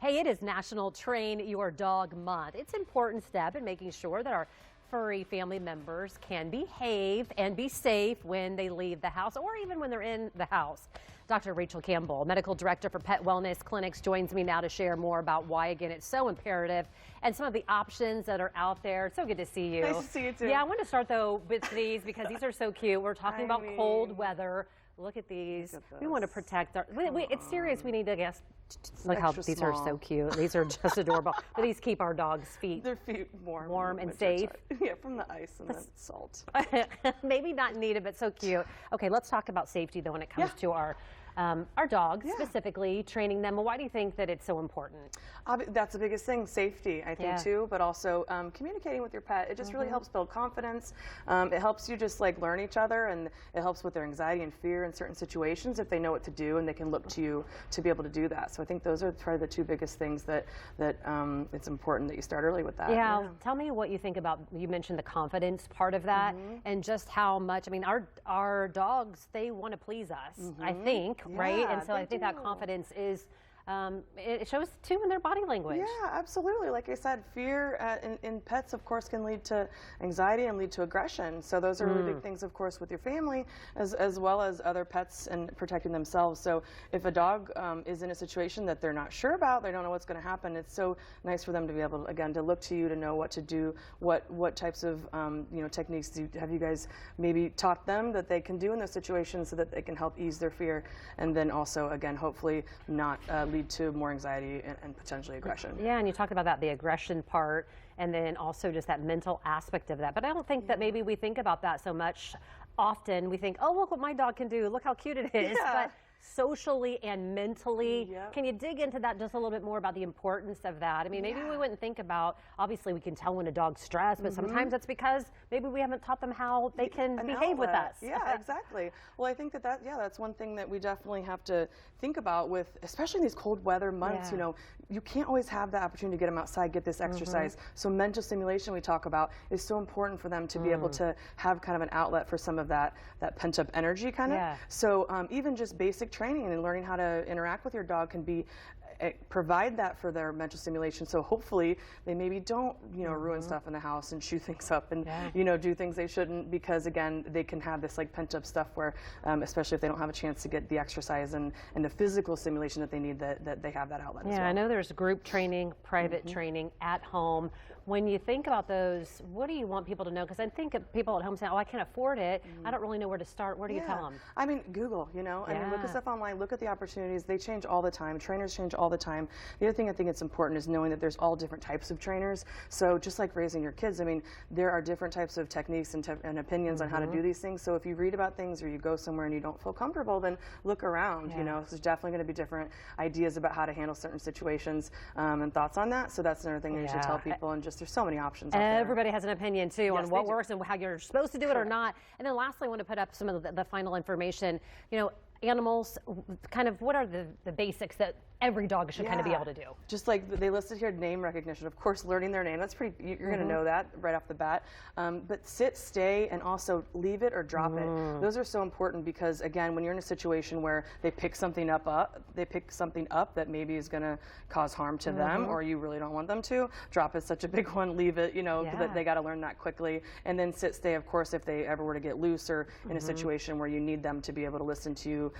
Hey, it is National Train Your Dog Month. It's an important step in making sure that our furry family members can behave and be safe when they leave the house or even when they're in the house. Dr. Rachael Campbell, medical director for Pet Wellness Clinics, joins me now to share more about why, again, it's so imperative and some of the options that are out there. It's so good to see you. Nice to see you too. Yeah, I want to start though with these because these are so cute. We're talking about cold weather. Look at these. We want to protect our. It's serious. We need to guess. Look how these are so cute. These are just adorable. But these keep our dogs' feet. Their feet warm and safe. Yeah, from the ice and the salt. Maybe not needed, but so cute. Okay, let's talk about safety though when it comes to our dogs, specifically training them. Why do you think that it's so important? That's the biggest thing, safety, I think, too, but also communicating with your pet. It just really helps build confidence. It helps you just like learn each other, and it helps with their anxiety and fear in certain situations if they know what to do and they can look to you to be able to do that. So I think those are probably the two biggest things that it's important that you start early with that. Yeah. Tell me what you think about, you mentioned the confidence part of that and just how much, I mean, our dogs, they want to please us, I think. Right? And so I think that confidence is, it shows too in their body language. Yeah, absolutely. Like I said, fear in pets, of course, can lead to anxiety and lead to aggression. So those are really big things, of course, with your family as well as other pets and protecting themselves. So if a dog is in a situation that they're not sure about, they don't know what's going to happen, it's so nice for them to be able to, again, to look to you to know what to do, what types of techniques have you guys maybe taught them that they can do in those situations so that they can help ease their fear, and then also, again, hopefully not lead to more anxiety and potentially aggression. Yeah, and you talked about that, the aggression part, and then also just that mental aspect of that. But I don't think that maybe we think about that so much. Often we think, oh, look what my dog can do. Look how cute it is. But socially and mentally, can you dig into that just a little bit more about the importance of that? I mean, maybe we wouldn't think about, obviously we can tell when a dog's stressed, but sometimes that's because maybe we haven't taught them how they can behave with us. Yeah, exactly. Well, I think that's one thing that we definitely have to think about with, especially in these cold weather months, you know, you can't always have the opportunity to get them outside, get this exercise. So mental stimulation we talk about is so important for them to be able to have kind of an outlet for some of that pent up energy kind of. So even just basic training and learning how to interact with your dog can be provide that for their mental stimulation. So hopefully they maybe don't, ruin stuff in the house and chew things up and, do things they shouldn't, because again, they can have this like pent up stuff where, especially if they don't have a chance to get the exercise and the physical stimulation that they need, that they have that outlet as well. I know there's group training, private training at home. When you think about those, what do you want people to know? Because I think people at home say, oh, I can't afford it. I don't really know where to start. Where do you tell them? I mean, Google, I mean, look at stuff online, look at the opportunities. They change all the time. Trainers change all the time. The other thing I think it's important is knowing that there's all different types of trainers. So just like raising your kids, I mean, there are different types of techniques and opinions on how to do these things. So if you read about things or you go somewhere and you don't feel comfortable, then look around, There's definitely going to be different ideas about how to handle certain situations and thoughts on that. So that's another thing that you should tell people, and just there's so many options out there. Everybody has an opinion too on what works and how you're supposed to do it or not. And then lastly, I want to put up some of the final information. Animals, kind of what are the basics that every dog should kind of be able to do? Just like they listed here, name recognition. Of course, learning their name, that's pretty, you're going to know that right off the bat. But sit, stay, and also leave it or drop it. Those are so important because, again, when you're in a situation where they pick something up that maybe is going to cause harm to them, or you really don't want them to, drop is such a big one, leave it, they got to learn that quickly. And then sit, stay, of course, if they ever were to get loose or in a situation where you need them to be able to listen to you,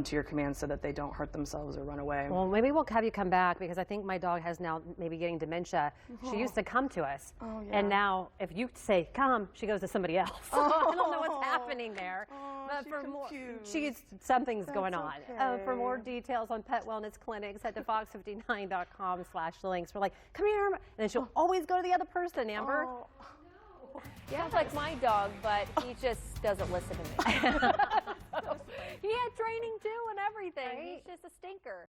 to your commands so that they don't hurt themselves or run away. Well, maybe we'll have you come back, because I think my dog has now maybe getting dementia. She used to come to us, and now if you say come, she goes to somebody else. I don't know what's happening there, but for more, something's going on. For more details on Pet Wellness Clinics, head to fox59.com/links. We're like, come here, and then she'll always go to the other person. Amber. Sounds like my dog, but he just doesn't listen to me. He had training too and everything. Right? He's just a stinker.